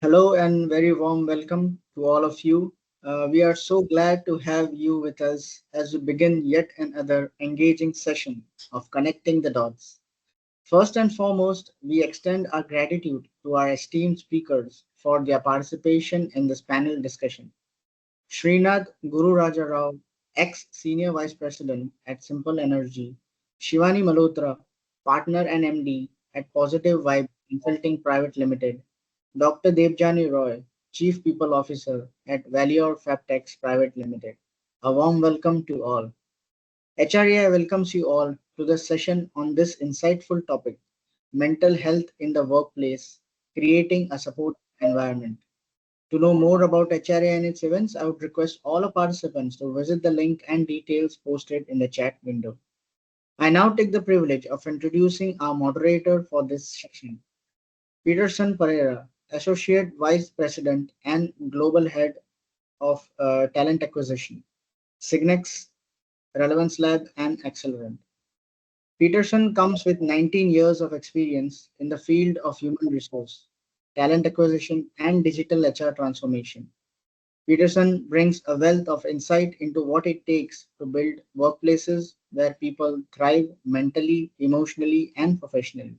Hello and very warm welcome to all of you. We are so glad to have you with us as we begin yet another engaging session of connecting the dots. First and foremost, we extend our gratitude to our esteemed speakers for their participation in this panel discussion. Srinath Guru Raja Rao, ex-Senior Vice President at Simple Energy, Shivani Malhotra, Partner and MD at Positive Vibe Consulting Private Limited, Dr. Debjani Roy, Chief People Officer at Valior Fabtex Private Limited. A warm welcome to all. HRAI welcomes you all to the session on this insightful topic, mental health in the workplace, creating a supportive environment. To know more about HRA and its events, I would request all our participants to visit the link and details posted in the chat window. I now take the privilege of introducing our moderator for this session, Peterson Pereira, Associate Vice President and Global Head of Talent Acquisition, Signex, Relevance Lab, and Accelerant. Peterson comes with 19 years of experience in the field of human resource, talent acquisition, and digital HR transformation. Peterson brings a wealth of insight into what it takes to build workplaces where people thrive mentally, emotionally, and professionally.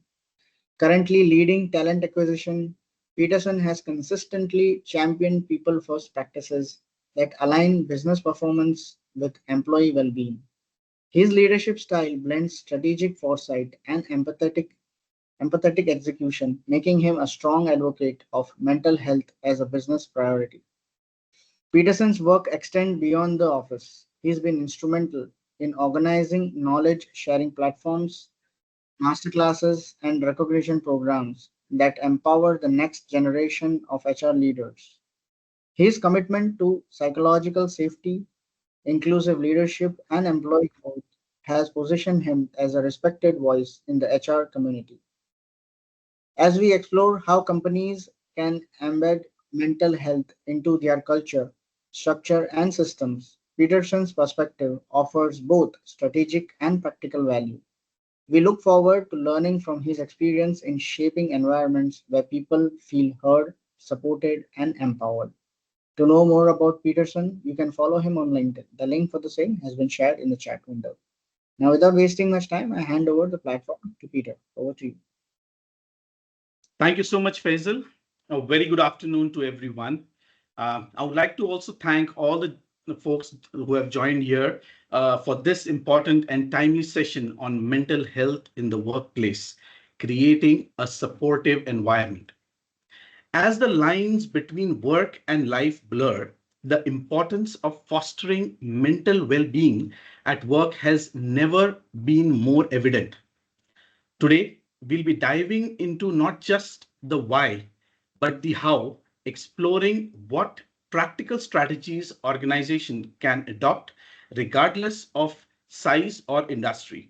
Currently leading talent acquisition, Peterson has consistently championed people first practices that align business performance with employee well being. His leadership style blends strategic foresight and empathetic execution, making him a strong advocate of mental health as a business priority. Peterson's work extends beyond the office. He's been instrumental in organizing knowledge sharing platforms, masterclasses, and recognition programs that empower the next generation of HR leaders. His commitment to psychological safety, inclusive leadership, and employee growth has positioned him as a respected voice in the HR community. As we explore how companies can embed mental health into their culture, structure, and systems, Peterson's perspective offers both strategic and practical value. We look forward to learning from his experience in shaping environments where people feel heard, supported, and empowered. To know more about Peterson, you can follow him on LinkedIn. The link for the same has been shared in the chat window. Now, without wasting much time, I hand over the platform to Peter. Over to you. Thank you so much, Faisal. A very good afternoon to everyone. I would like to also thank all the folks who have joined here for this important and timely session on mental health in the workplace, creating a supportive environment. As the lines between work and life blur, the importance of fostering mental well-being at work has never been more evident. Today, we'll be diving into not just the why, but the how, exploring what practical strategies organization can adopt regardless of size or industry.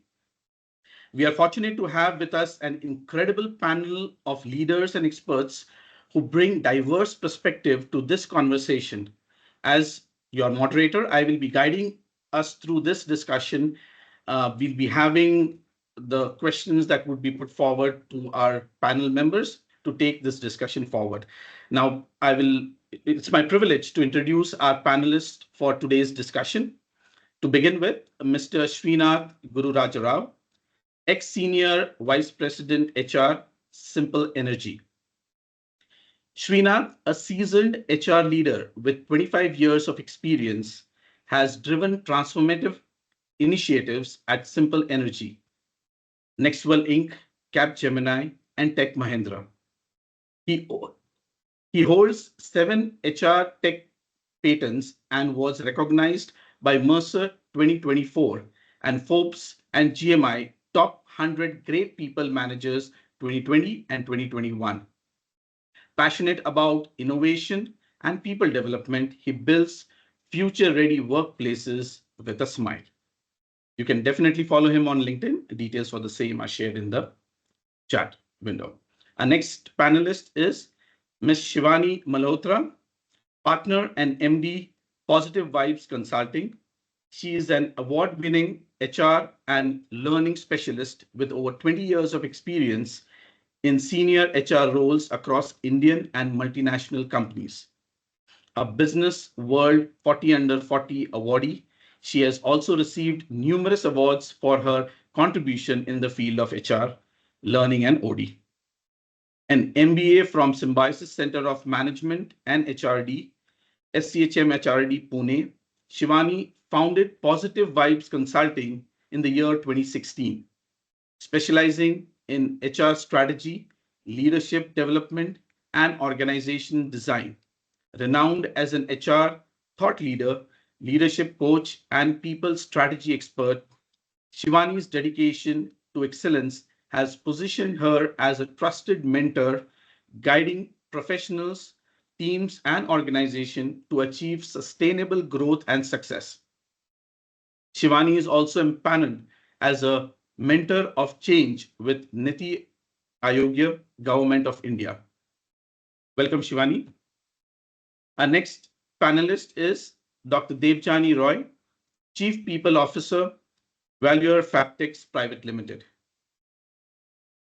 We are fortunate to have with us an incredible panel of leaders and experts who bring diverse perspective to this conversation. As your moderator, I will be guiding us through this discussion. We'll be having the questions that would be put forward to our panel members to take this discussion forward. Now, it's my privilege to introduce our panelists for today's discussion. To begin with, Mr. Srinath Guru Raja Rao, ex-senior vice president HR, Simple Energy. Srinath, a seasoned HR leader with 25 years of experience, has driven transformative initiatives at Simple Energy, Nextwell Inc., Capgemini, and Tech Mahindra. He, he holds 7 HR tech patents and was recognized by Mercer 2024 and Forbes and GMI Top 100 Great People Managers 2020 and 2021. Passionate about innovation and people development, he builds future-ready workplaces with a smile. You can definitely follow him on LinkedIn. Details for the same are shared in the chat window. Our next panelist is Ms. Shivani Malhotra, partner and MD, Positive Vibes Consulting. She is an award-winning HR and learning specialist with over 20 years of experience in senior HR roles across Indian and multinational companies. A Business World 40 Under 40 awardee, she has also received numerous awards for her contribution in the field of HR, learning, and OD. An MBA from Symbiosis Center of Management and HRD, SCHM HRD Pune, Shivani founded Positive Vibes Consulting in the year 2016, specializing in HR strategy, leadership development, and organization design. Renowned as an HR thought leader, leadership coach, and people strategy expert, Shivani's dedication to excellence has positioned her as a trusted mentor, guiding professionals, teams, and organizations to achieve sustainable growth and success. Shivani is also empaneled as a mentor of change with Niti Aayog, Government of India. Welcome, Shivani. Our next panelist is Dr. Devjani Roy, Chief People Officer, Valuer Faptex Private Limited.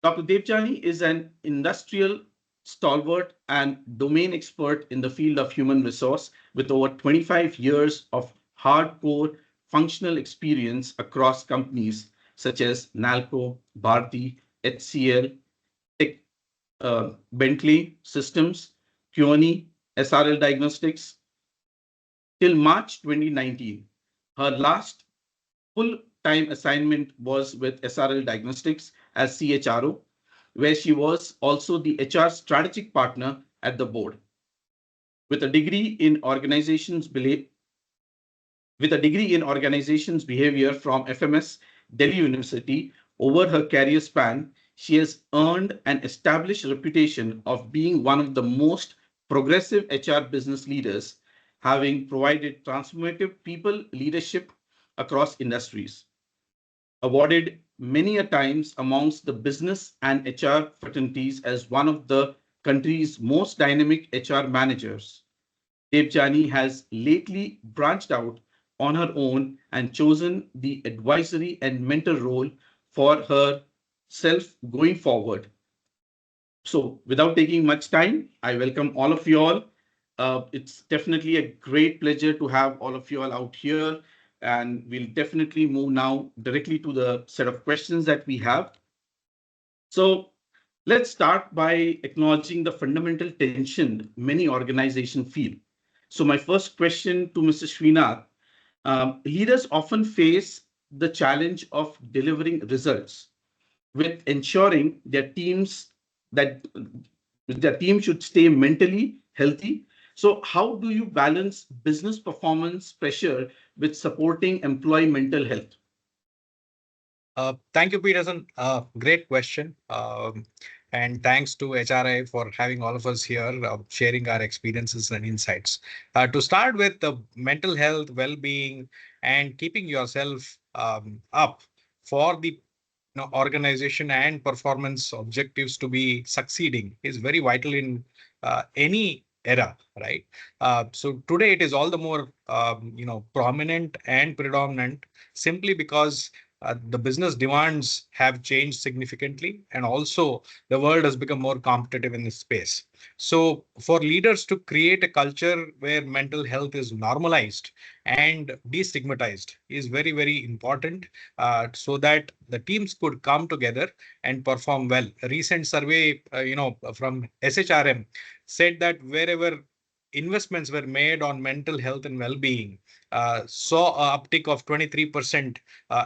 Dr. Devjani is an industrial stalwart and domain expert in the field of human resource with over 25 years of hardcore functional experience across companies such as Nalco, Bharti, HCL, Tech, Bentley Systems, Keone, SRL Diagnostics. Till March 2019, her last full-time assignment was with SRL Diagnostics as CHRO, where she was also the HR strategic partner at the board. With a degree in organizations behavior from FMS Delhi University, over her career span, she has earned an established reputation of being one of the most progressive HR business leaders, having provided transformative people leadership across industries. Awarded many a times amongst the business and HR fraternities as one of the country's most dynamic HR managers, Devjani has lately branched out on her own and chosen the advisory and mentor role for herself going forward. So, without taking much time, I welcome all of you all. It's definitely a great pleasure to have all of you all out here. And we'll definitely move now directly to the set of questions that we have. So, let's start by acknowledging the fundamental tension many organizations feel. So my first question to Mr. Srinath, leaders often face the challenge of delivering results with ensuring that their team should stay mentally healthy. So how do you balance business performance pressure with supporting employee mental health? Thank you, Peterson. Great question. And thanks to HRI for having all of us here, sharing our experiences and insights. To start with, the mental health, well-being, and keeping yourself up for the organization and performance objectives to be succeeding is very vital in any era, right? So today it is all the more prominent and predominant simply because the business demands have changed significantly, and also the world has become more competitive in this space. So for leaders to create a culture where mental health is normalized and destigmatized is very, very important, so that the teams could come together and perform well. A recent survey, from SHRM said that wherever investments were made on mental health and well-being, saw an uptick of 23%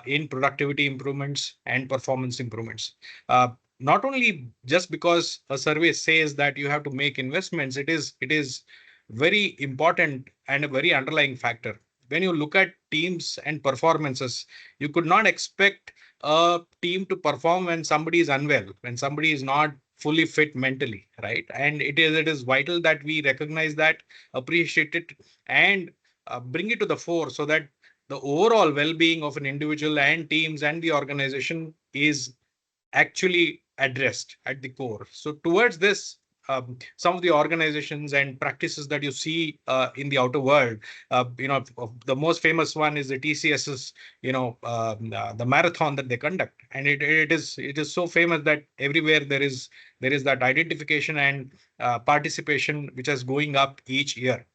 in productivity improvements and performance improvements. Not only just because a survey says that you have to make investments, it is very important and a very underlying factor. When you look at teams and performances, you could not expect a team to perform when somebody is unwell, when somebody is not fully fit mentally, right? And it is vital that we recognize that, appreciate it, and bring it to the fore so that the overall well-being of an individual and teams and the organization is actually addressed at the core. So towards this, some of the organizations and practices that you see in the outer world. The most famous one is the TCS's, the marathon that they conduct, and it is so famous that everywhere there is that identification and participation which is going up each year.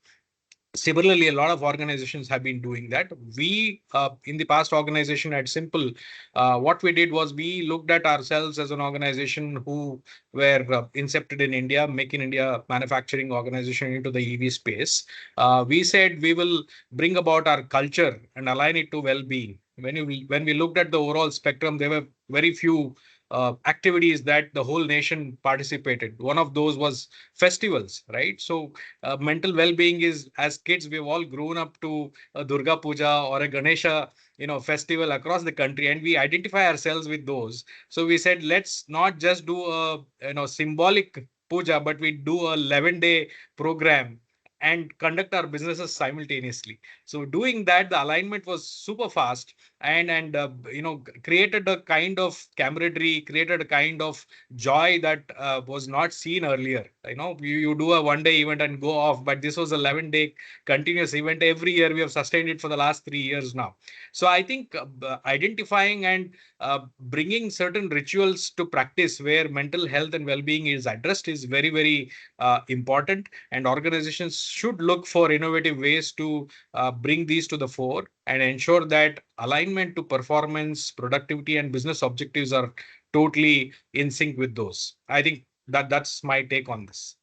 Similarly, a lot of organizations have been doing that. We, in the past organization at Simple, what we did was we looked at ourselves as an organization who were incepted in India, Make in India manufacturing organization into the EV space. We said we will bring about our culture and align it to well-being. When we looked at the overall spectrum, there were very few activities that the whole nation participated. One of those was festivals, right? So mental well-being is, as kids, we've all grown up to a Durga Puja or a Ganesha, festival across the country, and we identify ourselves with those. So we said, let's not just do a symbolic puja, but we do a 11-day program and conduct our businesses simultaneously. So doing that, the alignment was super fast, and created a kind of camaraderie, created a kind of joy that was not seen earlier. You do a 1-day event and go off, but this was a 11-day continuous event. Every year we have sustained it for the last 3 years now. So I think identifying and bringing certain rituals to practice where mental health and well-being is addressed is very, very important, and organizations should look for innovative ways to bring these to the fore and ensure that alignment to performance, productivity, and business objectives are totally in sync with those. I think that's my take on this.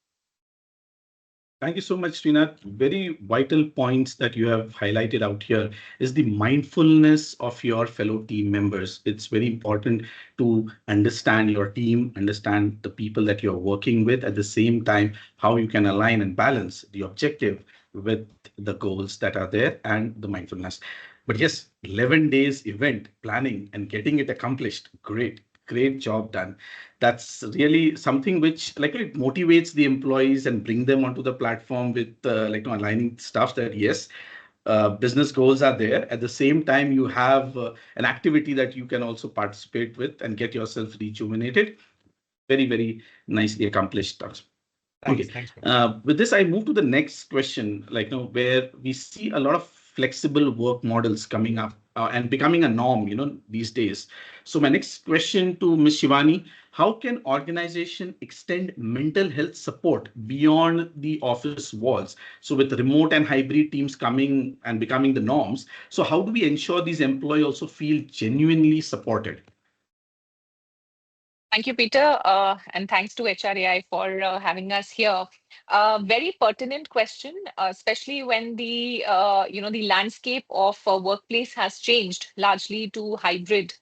Thank you so much, Srinath. Very vital points that you have highlighted out here is the mindfulness of your fellow team members. It's very important to understand your team, understand the people that you're working with, at the same time, how you can align and balance the objective with the goals that are there and the mindfulness. But yes, 11 days event planning and getting it accomplished. Great job done. That's really something which it motivates the employees and bring them onto the platform with aligning stuff that yes, business goals are there. At the same time, you have an activity that you can also participate with and get yourself rejuvenated. Very, very nicely accomplished. Thanks. Okay. Thanks. With this, I move to the next question, where we see a lot of flexible work models coming up and becoming a norm, these days. So my next question to Ms. Shivani, how can organization extend mental health support beyond the office walls? So with remote and hybrid teams coming and becoming the norms, so how do we ensure these employees also feel genuinely supported? Thank you, Peter, and thanks to HRAI for having us here. Very pertinent question, especially when the landscape of workplace has changed largely to hybrid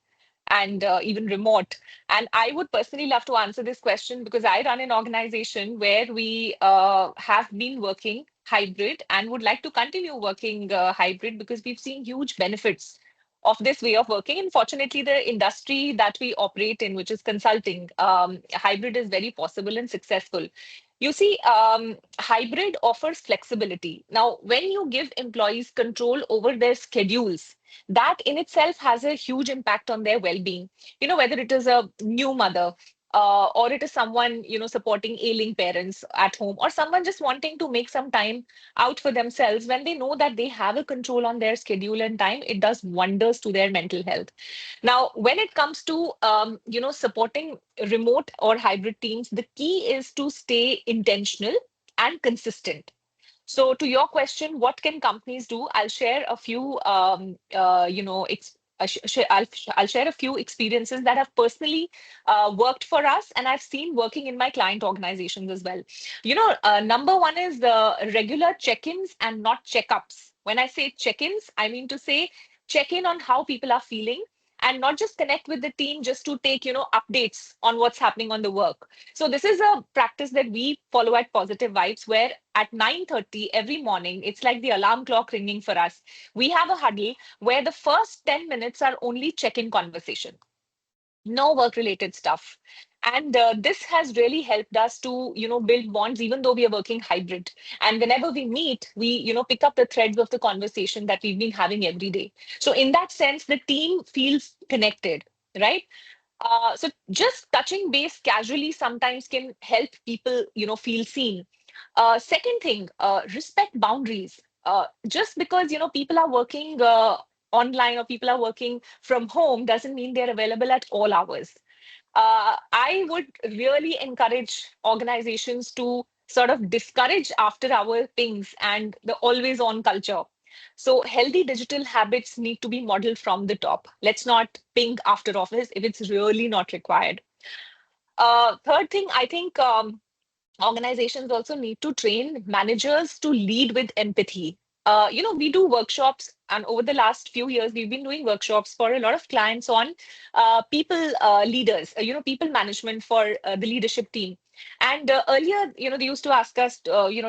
and even remote. And I would personally love to answer this question because I run an organization where we have been working hybrid and would like to continue working hybrid because we've seen huge benefits of this way of working. And fortunately, the industry that we operate in, which is consulting, hybrid is very possible and successful. You see, hybrid offers flexibility. Now, when you give employees control over their schedules, that in itself has a huge impact on their well-being. Whether it is a new mother or it is someone, supporting ailing parents at home, or someone just wanting to make some time out for themselves, when they know that they have a control on their schedule and time, it does wonders to their mental health. Now, when it comes to, supporting remote or hybrid teams, the key is to stay intentional and consistent. So to your question, what can companies do? I'll share a few, I'll share a few experiences that have personally worked for us, and I've seen working in my client organizations as well. Number one is the regular check-ins and not checkups. When I say check-ins, I mean to say check in on how people are feeling and not just connect with the team just to take, updates on what's happening on the work. So this is a practice that we follow at Positive Vibes, where at 9:30 every morning, it's like the alarm clock ringing for us. We have a huddle where the first 10 minutes are only check-in conversation, no work-related stuff. And this has really helped us to, build bonds, even though we are working hybrid. And whenever we meet, we, pick up the threads of the conversation that we've been having every day. So in that sense, the team feels connected, right? So just touching base casually sometimes can help people, feel seen. Second thing, respect boundaries. Just because, people are working online or people are working from home doesn't mean they're available at all hours. I would really encourage organizations to sort of discourage after hour pings and the always on culture. So healthy digital habits need to be modeled from the top. Let's not ping after office if it's really not required. Third thing, I think organizations also need to train managers to lead with empathy. We do workshops, and over the last few years, we've been doing workshops for a lot of clients on people leaders, people management for the leadership team. And earlier, they used to ask us,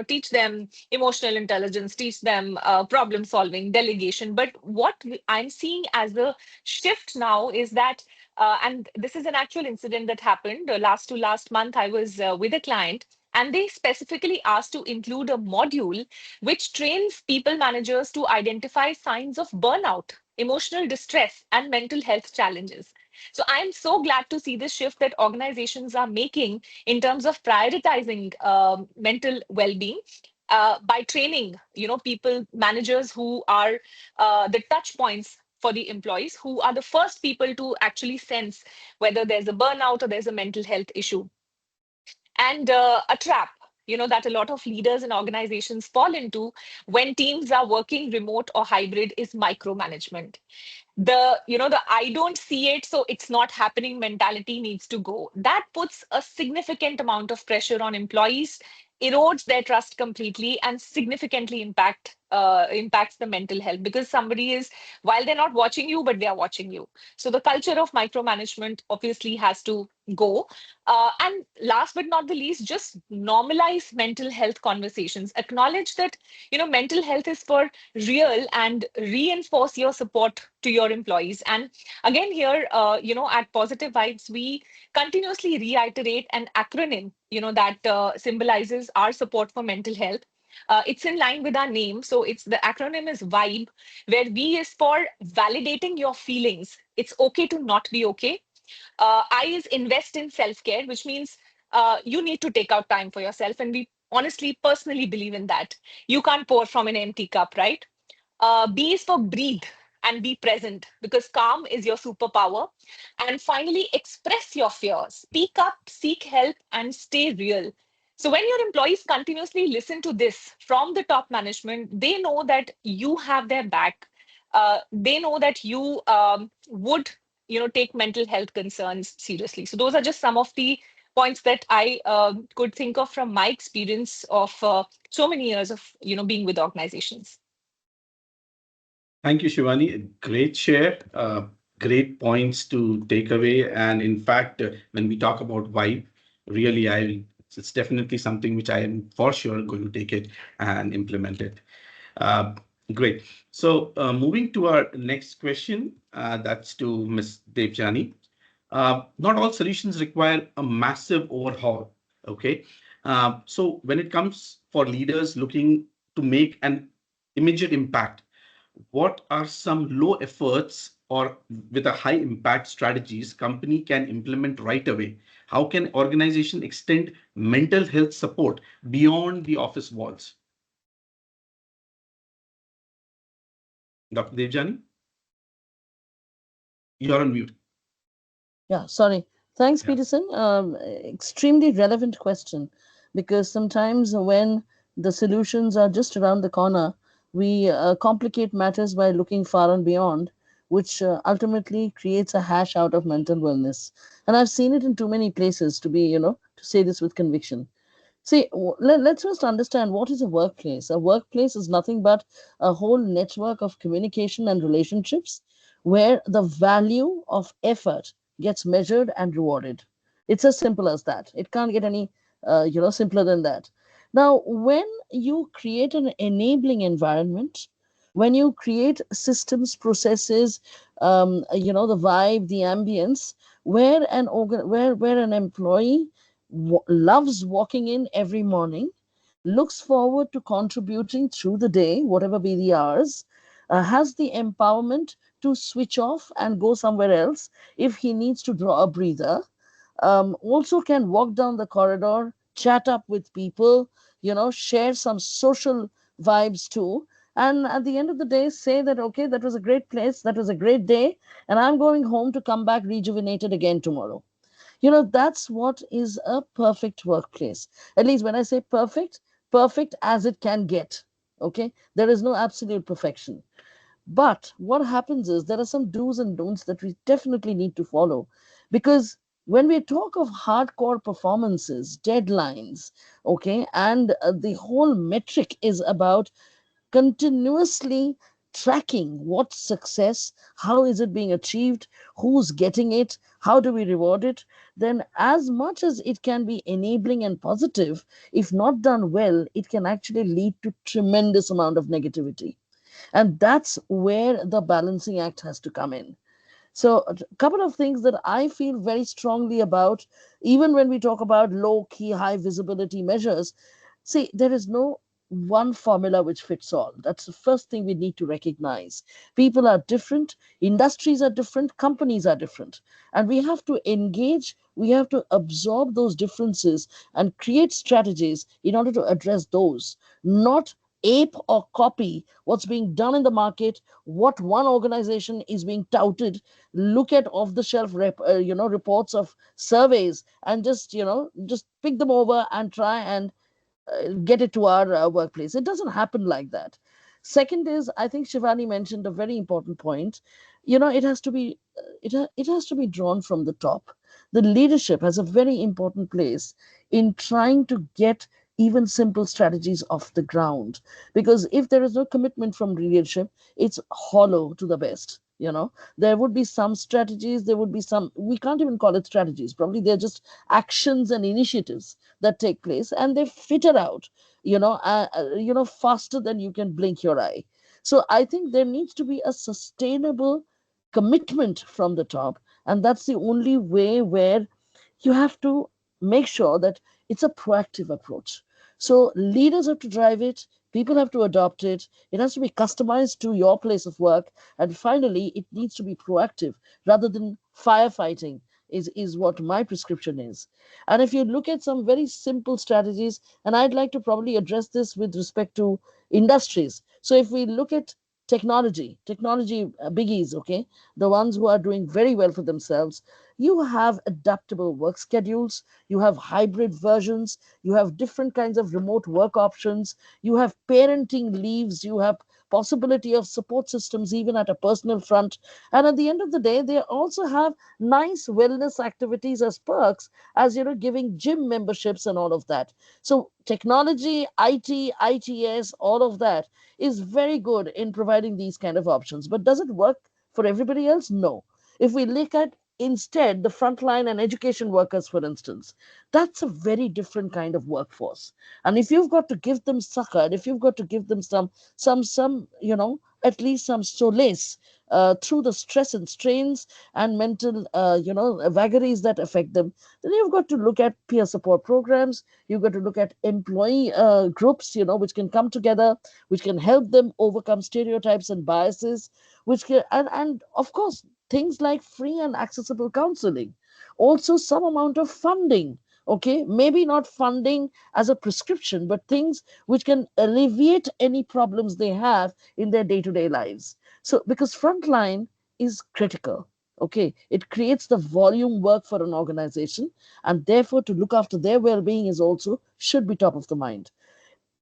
teach them emotional intelligence, teach them problem solving, delegation. But what I'm seeing as a shift now is that, and this is an actual incident that happened last month. I was with a client and they specifically asked to include a module which trains people managers to identify signs of burnout, emotional distress, and mental health challenges. So I'm so glad to see this shift that organizations are making in terms of prioritizing mental well-being by training, people managers who are the touch points for the employees, who are the first people to actually sense whether there's a burnout or there's a mental health issue. And a trap, that a lot of leaders and organizations fall into when teams are working remote or hybrid is micromanagement. The I don't see it, so it's not happening mentality needs to go. That puts a significant amount of pressure on employees, erodes their trust completely, and significantly impacts the mental health, because somebody is, while they're not watching you, but they are watching you. So the culture of micromanagement obviously has to go. And last but not the least, just normalize mental health conversations. Acknowledge that, mental health is for real, and reinforce your support to your employees. And again, here, at Positive Vibes, we continuously reiterate an acronym, that symbolizes our support for mental health. It's in line with our name. So it's the acronym is VIBE, where V is for validating your feelings. It's okay to not be okay. I is invest in self care, which means you need to take out time for yourself. And we honestly, personally believe in that. You can't pour from an empty cup, right? B is for breathe and be present, because calm is your superpower. And finally, express your fear, speak up, seek help, and stay real. So when your employees continuously listen to this from the top management, they know that you have their back. They know that you would, take mental health concerns seriously. So those are just some of the points that I could think of from my experience of so many years of, being with organizations. Thank you, Shivani. Great share. Great points to take away. And in fact, when we talk about vibe, really, it's definitely something which I am for sure going to take it and implement it. Uh, Great. So moving to our next question, that's to Ms. Devjani. Not all solutions require a massive overhaul. Okay. So when it comes for leaders looking to make an immediate impact, what are some low efforts or with a high impact strategies company can implement right away? How can organization extend mental health support beyond the office walls? Dr. Devjani, you're on mute. Yeah, sorry. Thanks, Yeah. Peterson. Extremely relevant question, because sometimes when the solutions are just around the corner, we complicate matters by looking far and beyond, which ultimately creates a hash out of mental wellness. And I've seen it in too many places to be, to say this with conviction. See, let's first understand what is a workplace. A workplace is nothing but a whole network of communication and relationships where the value of effort gets measured and rewarded. It's as simple as that. It can't get any, simpler than that. Now, when you create an enabling environment, when you create systems, processes, the vibe, the ambience, where an employee loves walking in every morning, looks forward to contributing through the day, whatever be the hours, has the empowerment to switch off and go somewhere else if he needs to draw a breather. Also can walk down the corridor, chat up with people, share some social vibes too. And at the end of the day, say that, okay, that was a great place, that was a great day, and I'm going home to come back rejuvenated again tomorrow. That's what is a perfect workplace. At least when I say perfect, perfect as it can get. Okay, there is no absolute perfection. But what happens is there are some do's and don'ts that we definitely need to follow, because when we talk of hardcore performances, deadlines, okay, and the whole metric is about continuously tracking what success, how is it being achieved, who's getting it, how do we reward it, then as much as it can be enabling and positive, if not done well, it can actually lead to tremendous amount of negativity. And that's where the balancing act has to come in. So, a couple of things that I feel very strongly about, even when we talk about low key, high visibility measures. See, there is no one formula which fits all. That's the first thing we need to recognize. People are different, industries are different, companies are different. And we have to engage, we have to absorb those differences and create strategies in order to address those, not ape or copy what's being done in the market, what one organization is being touted, look at off the shelf reports of surveys, and just pick them over and try and get it to our workplace. It doesn't happen like that. Second is, I think Shivani mentioned a very important point. It has to be it has to be drawn from the top. The leadership has a very important place in trying to get even simple strategies off the ground, because if there is no commitment from leadership, it's hollow to the best. There would be some strategies, there would be some, we can't even call it strategies, probably they're just actions and initiatives that take place, and they fitter out faster than you can blink your eye. So I think there needs to be a sustainable commitment from the top, and that's the only way where you have to make sure that it's a proactive approach. So leaders have to drive it, people have to adopt it, it has to be customized to your place of work, and finally it needs to be proactive rather than firefighting, is what my prescription is. And if you look at some very simple strategies, and I'd like to probably address this with respect to industries. So if we look at technology biggies, okay, the ones who are doing very well for themselves, you have adaptable work schedules, you have hybrid versions, you have different kinds of remote work options, you have parenting leaves, you have possibility of support systems even at a personal front. And at the end of the day, they also have nice wellness activities as perks, as giving gym memberships and all of that. So technology, its, all of that is very good in providing these kind of options. But does it work for everybody else? No. If we look at instead the frontline and education workers, for instance, that's a very different kind of workforce. And if you've got to give them succor, if you've got to give them some at least some solace through the stress and strains and mental vagaries that affect them, then you've got to look at peer support programs, you've got to look at employee groups, which can come together, which can help them overcome stereotypes and biases, which can, and of course things like free and accessible counseling, also some amount of funding. Okay, maybe not funding as a prescription, but things which can alleviate any problems they have in their day-to-day lives. So because frontline is critical, okay, it creates the volume work for an organization, and therefore to look after their well-being is also should be top of the mind.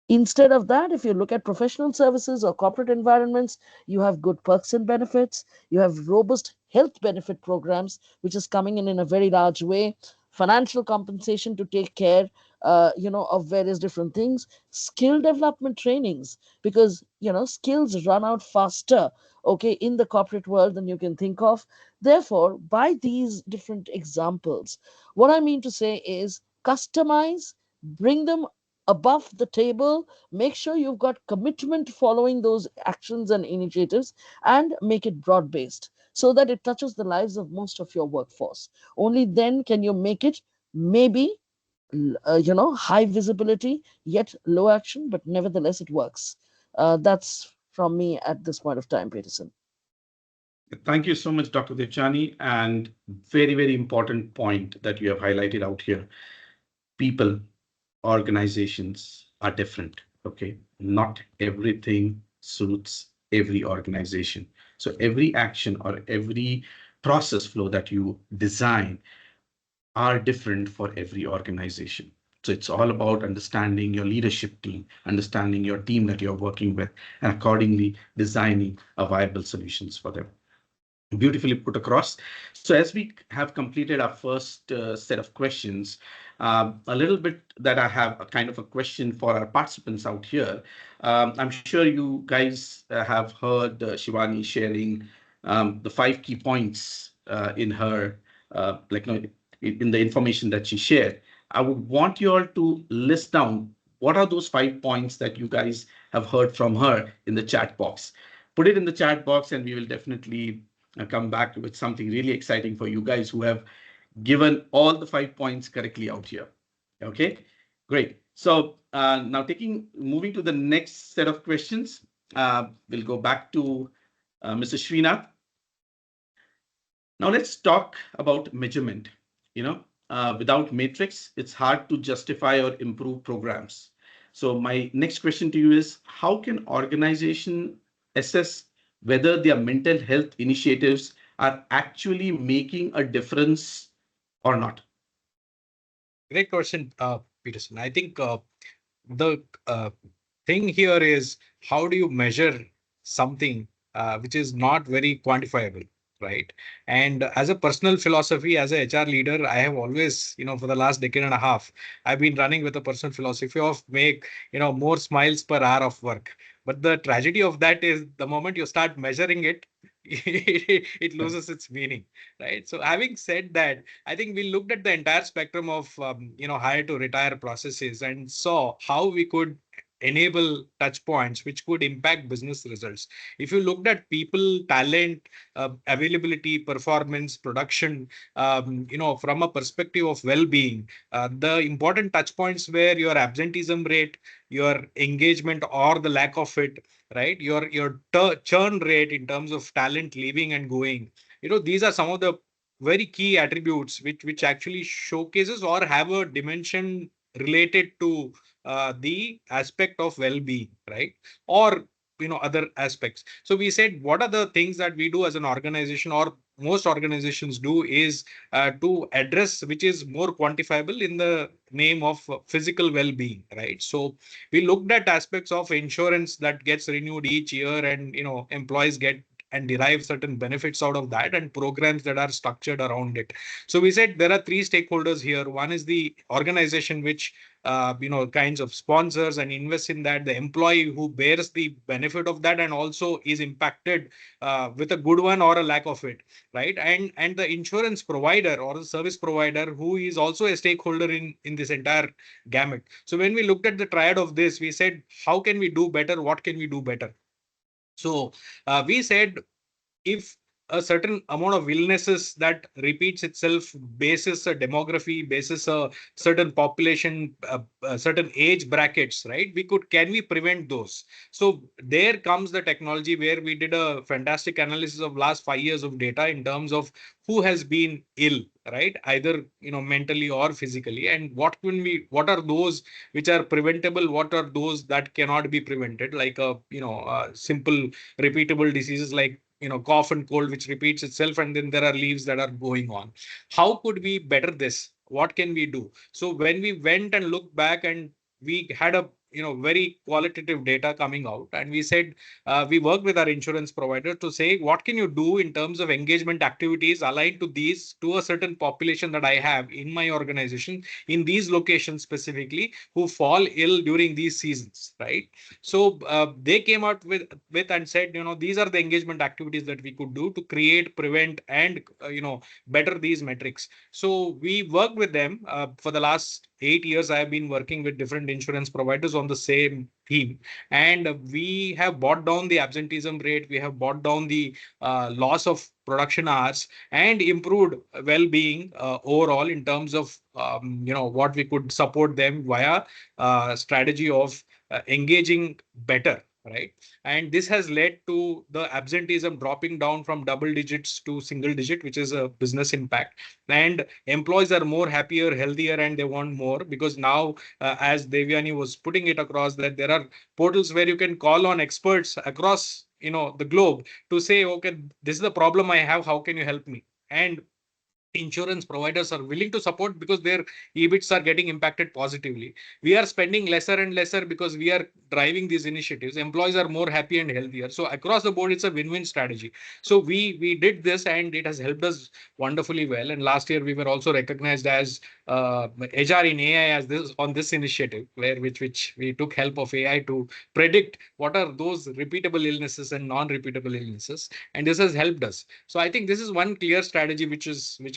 Instead of that, if you look at professional services or corporate environments, you have good perks and benefits. You have robust health benefit programs, which is coming in a very large way. Financial compensation to take care, of various different things. Skill development trainings, because skills run out faster, okay, in the corporate world than you can think of. Therefore, by these different examples, what I mean to say is customize, bring them above the table, make sure you've got commitment following those actions and initiatives, and make it broad based so that it touches the lives of most of your workforce. Only then can you make it maybe high visibility yet low action, but nevertheless it works. That's from me at this point of time, Peterson. Thank you so much, Dr. Devchani, and very, very important point that you have highlighted out here. People, organizations are different. Okay, not everything suits every organization. So every action or every process flow that you design are different for every organization. So it's all about understanding your leadership team, understanding your team that you're working with, and accordingly designing a viable solutions for them. Beautifully put across. So as we have completed our first set of questions, a little bit that I have a kind of a question for our participants out here. I'm sure you guys have heard Shivani sharing the 5 key points in her, in the information that she shared. I would want you all to list down what are those 5 points that you guys have heard from her in the chat box. Put it in the chat box, and we will definitely come back with something really exciting for you guys who have given all the 5 points correctly out here. Okay, great. So now moving to the next set of questions, we'll go back to Mr. Srinath. Now let's talk about measurement. Without matrix, it's hard to justify or improve programs. So my next question to you is, how can organization assess whether their mental health initiatives are actually making a difference or not? Great question, Peterson. I think the thing here is, how do you measure something which is not very quantifiable, right? And as a personal philosophy, as a HR leader, I have always, for the last decade and a half, I've been running with a personal philosophy of make, more smiles per hour of work. But the tragedy of that is the moment you start measuring it, it loses its meaning, right? So having said that, I think we looked at the entire spectrum of hire to retire processes and saw how we could enable touch points which could impact business results. If you looked at people, talent, availability, performance, production, from a perspective of well-being, the important touch points were your absenteeism rate, your engagement or the lack of it, right? Your churn rate in terms of talent leaving and going. These are some of the very key attributes which actually showcases or have a dimension related to the aspect of well-being, right? Or other aspects. So we said, what are the things that we do as an organization, or most organizations do, is to address which is more quantifiable in the name of physical well-being, right? So we looked at aspects of insurance that gets renewed each year, and employees get and derive certain benefits out of that, and programs that are structured around it. So we said there are three stakeholders here. One is the organization, which kinds of sponsors and invest in that, the employee who bears the benefit of that and also is impacted with a good one or a lack of it, right? And the insurance provider or the service provider, who is also a stakeholder in this entire gamut. So when we looked at the triad of this, we said, how can we do better? What can we do better? So we said, if a certain amount of illnesses that repeats itself basis a demography, basis a certain population, certain age brackets, right? Can we prevent those? So there comes the technology, where we did a fantastic analysis of last 5 years of data in terms of who has been ill, right? Either, mentally or physically, and what are those which are preventable? What are those that cannot be prevented? Like simple repeatable diseases like cough and cold, which repeats itself, and then there are leaves that are going on. How could we better this? What can we do? So when we went and looked back, and we had a very qualitative data coming out, and we said, we worked with our insurance provider to say, what can you do in terms of engagement activities aligned to these, to a certain population that I have in my organization, in these locations specifically, who fall ill during these seasons, right? So they came out with and said, these are the engagement activities that we could do to create, prevent, and better these metrics. So we worked with them for the last 8 years. I have been working with different insurance providers on the same theme, and we have brought down the absenteeism rate. We have brought down the loss of production hours, and improved well-being overall, in terms of what we could support them via strategy of engaging better, right? And this has led to the absenteeism dropping down from double digits to single digit, which is a business impact. And employees are more happier, healthier, and they want more because now, as Devyani was putting it across, that there are portals where you can call on experts across, the globe to say, okay, this is the problem I have. How can you help me? And insurance providers are willing to support because their EBITs are getting impacted positively. We are spending lesser and lesser because we are driving these initiatives. Employees are more happy and healthier. So across the board, it's a win-win strategy. So we did this and it has helped us wonderfully well. And last year we were also recognized as HR in AI as this on this initiative, where which we took help of AI to predict what are those repeatable illnesses and non-repeatable illnesses, and this has helped us. So I think this is one clear strategy which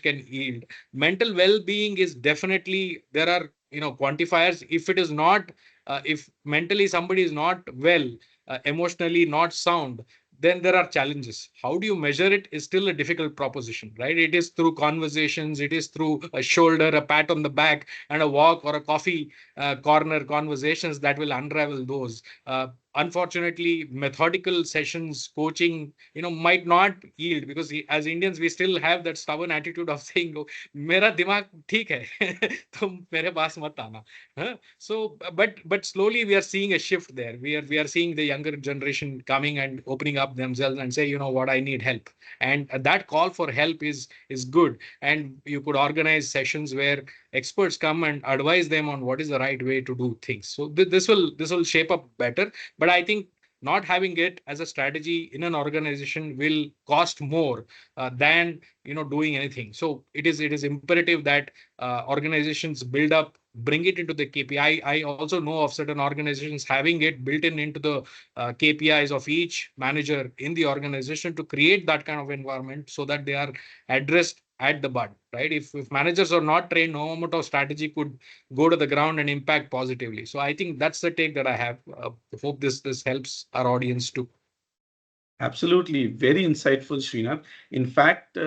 can yield. Mental well-being is definitely, there are quantifiers. If it is not, if mentally somebody is not well, emotionally not sound, then there are challenges. How do you measure it is still a difficult proposition, right? It is through conversations, it is through a shoulder, a pat on the back, and a walk or a coffee corner conversations that will unravel those. Unfortunately, methodical sessions, coaching, might not yield because as Indians, we still have that stubborn attitude of saying, "Oh, मेरा दिमाग ठीक है, तुम मेरे पास मत आना." So, but slowly we are seeing a shift there. We are seeing the younger generation coming and opening up themselves and say, what, I need help. And that call for help is good. And you could organize sessions where experts come and advise them on what is the right way to do things. So this will shape up better. But I think not having it as a strategy in an organization will cost more than doing anything. So it is imperative that organizations build up, bring it into the KPI. I also know of certain organizations having it built into the KPIs of each manager in the organization to create that kind of environment so that they are addressed at the bud, right? If managers are not trained, no amount of strategy could go to the ground and impact positively. So I think that's the take that I have. Hope this helps our audience too. Absolutely, very insightful, Srinath. In fact,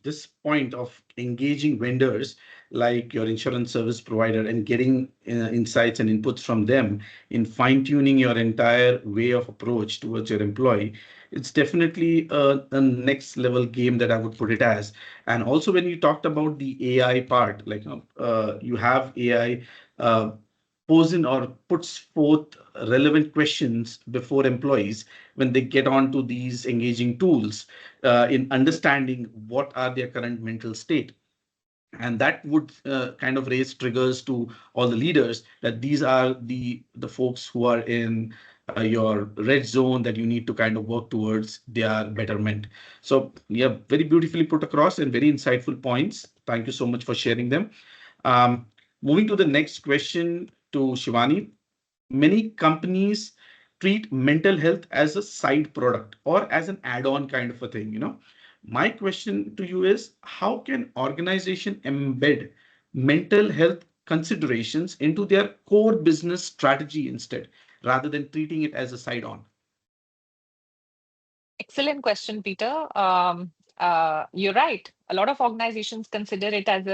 this point of engaging vendors like your insurance service provider and getting insights and inputs from them in fine-tuning your entire way of approach towards your employee, it's definitely a next level game that I would put it as. And also, when you talked about the AI part, you have AI poses or puts forth relevant questions before employees when they get onto these engaging tools in understanding what are their current mental state. And that would kind of raise triggers to all the leaders that these are the folks who are in your red zone that you need to kind of work towards their betterment. So yeah, very beautifully put across and very insightful points. Thank you so much for sharing them. Um, Moving to the next question to Shivani. Many companies treat mental health as a side product or as an add-on kind of a thing, My question to you is, how can organization embed mental health considerations into their core business strategy instead, rather than treating it as a side on? Excellent question, Peter. You're right. A lot of organizations consider it as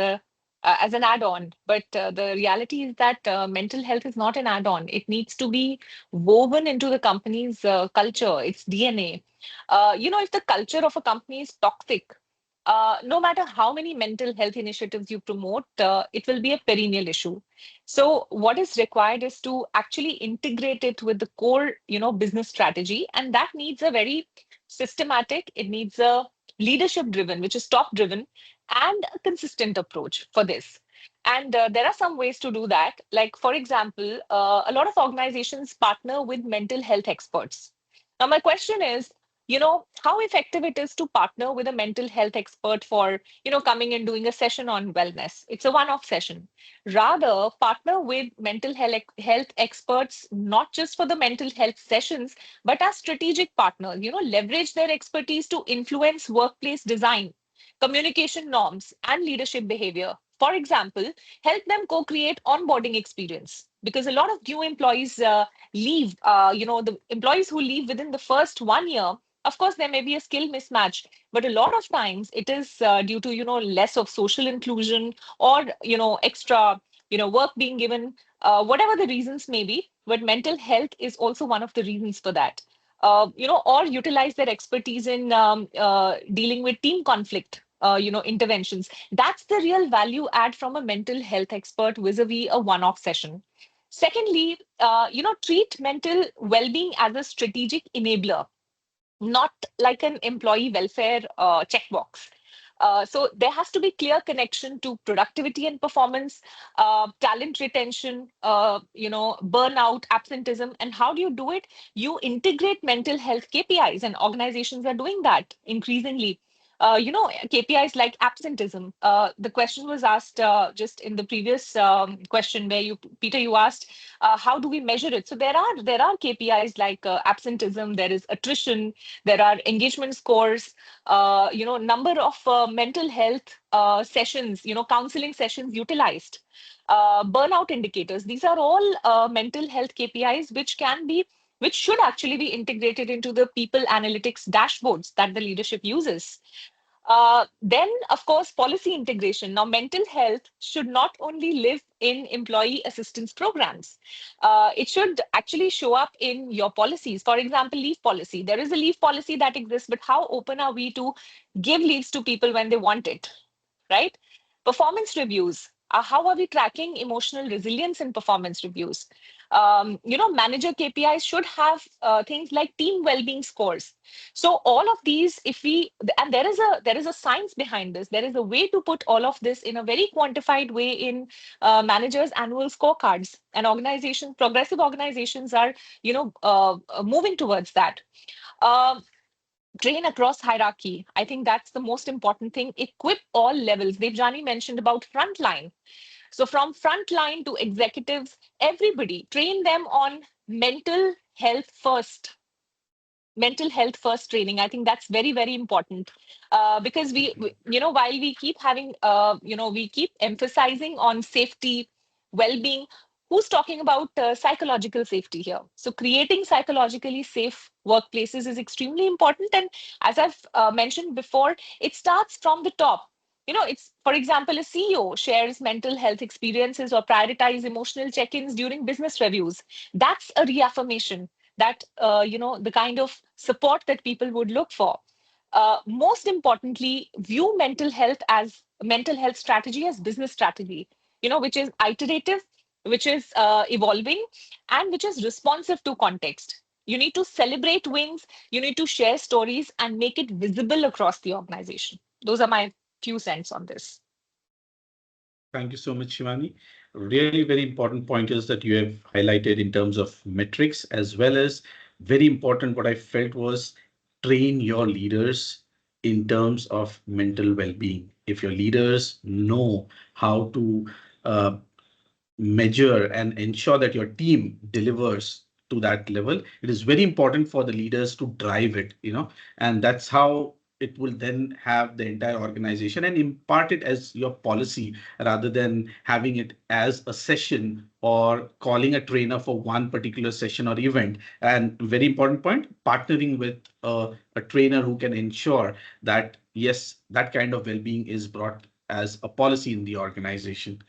an add-on, but the reality is that mental health is not an add-on. It needs to be woven into the company's culture, its DNA. If the culture of a company is toxic, no matter how many mental health initiatives you promote, it will be a perennial issue. So what is required is to actually integrate it with the core, business strategy, and that needs a very systematic, it needs a leadership driven, which is top driven, and a consistent approach for this. And there are some ways to do that. Like, for example, a lot of organizations partner with mental health experts. Now, my question is, how effective it is to partner with a mental health expert for, coming and doing a session on wellness. It's a one-off session. Rather, partner with mental health experts, not just for the mental health sessions, but as strategic partners, leverage their expertise to influence workplace design, communication norms, and leadership behavior. For example, help them co-create onboarding experience, because a lot of new employees leave, the employees who leave within the first 1 year, of course, there may be a skill mismatch, but a lot of times it is due to, less of social inclusion or, extra, work being given whatever the reasons may be, but mental health is also one of the reasons for that. Or utilize their expertise in dealing with team conflict, interventions. That's the real value add from a mental health expert vis-a-vis a one-off session. Secondly, treat mental well-being as a strategic enabler, not like an employee welfare checkbox. So there has to be clear connection to productivity and performance, talent retention, burnout, absenteeism. And how do you do it? You integrate mental health KPIs, and organizations are doing that increasingly. KPIs like absenteeism. The question was asked just in the previous question where Peter, you asked, how do we measure it? So there are KPIs like absenteeism, there is attrition, there are engagement scores, number of mental health sessions, counseling sessions utilized, burnout indicators. These are all mental health KPIs which should actually be integrated into the people analytics dashboards that the leadership uses. Then, of course, policy integration. Now, mental health should not only live in employee assistance programs. It should actually show up in your policies. For example, leave policy. There is a leave policy that exists, but how open are we to give leaves to people when they want it, right? Performance reviews. How are we tracking emotional resilience in performance reviews? Manager KPIs should have things like team well-being scores. So all of these, and there is a science behind this. There is a way to put all of this in a very quantified way in managers' annual scorecards. And progressive organizations are, moving towards that. Train across hierarchy. I think that's the most important thing. Equip all levels. Debjani mentioned about frontline. So from frontline to executives, everybody, train them on mental health first training. I think that's very, very important, because while we keep having, we keep emphasizing on safety, well-being, who's talking about psychological safety here? So creating psychologically safe workplaces is extremely important. And as I've mentioned before, it starts from the top. It's, for example, a CEO shares mental health experiences or prioritize emotional check-ins during business reviews. That's a reaffirmation that, the kind of support that people would look for. Most importantly, view mental health strategy as business strategy, which is iterative, which is evolving, and which is responsive to context. You need to celebrate wins, you need to share stories and make it visible across the organization. Those are my few cents on this. Thank you so much, Shivani. Really very important pointers that you have highlighted in terms of metrics, as well as very important what I felt was train your leaders in terms of mental well-being. If your leaders know how to measure and ensure that your team delivers to that level, it is very important for the leaders to drive it, and that's how it will then have the entire organization and impart it as your policy rather than having it as a session or calling a trainer for one particular session or event. And very important point, partnering with a trainer who can ensure that, yes, that kind of well-being is brought as a policy in the organization.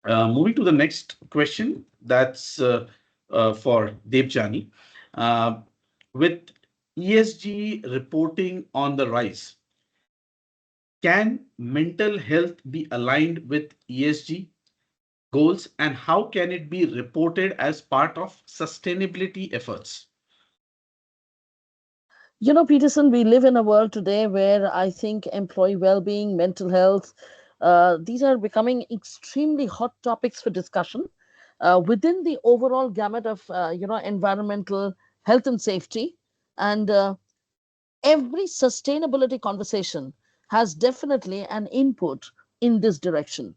Moving to the next question, that's for Debjani. With ESG reporting on the rise, can mental health be aligned with ESG goals, and how can it be reported as part of sustainability efforts? Peterson, we live in a world today where I think employee well-being, mental health, these are becoming extremely hot topics for discussion within the overall gamut of, environmental health and safety. And every sustainability conversation has definitely an input in this direction.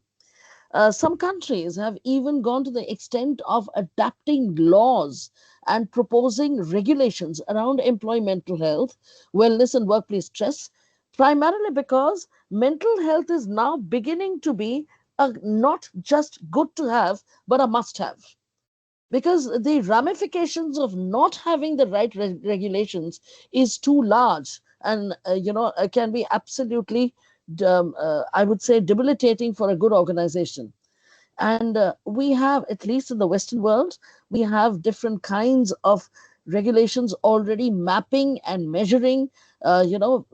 Some countries have even gone to the extent of adapting laws and proposing regulations around employee mental health, wellness, and workplace stress, primarily because mental health is now beginning to be not just good to have, but a must have. Because the ramifications of not having the right regulations is too large and can be absolutely I would say debilitating for a good organization. And we have, at least in the Western world, we have different kinds of regulations already mapping and measuring,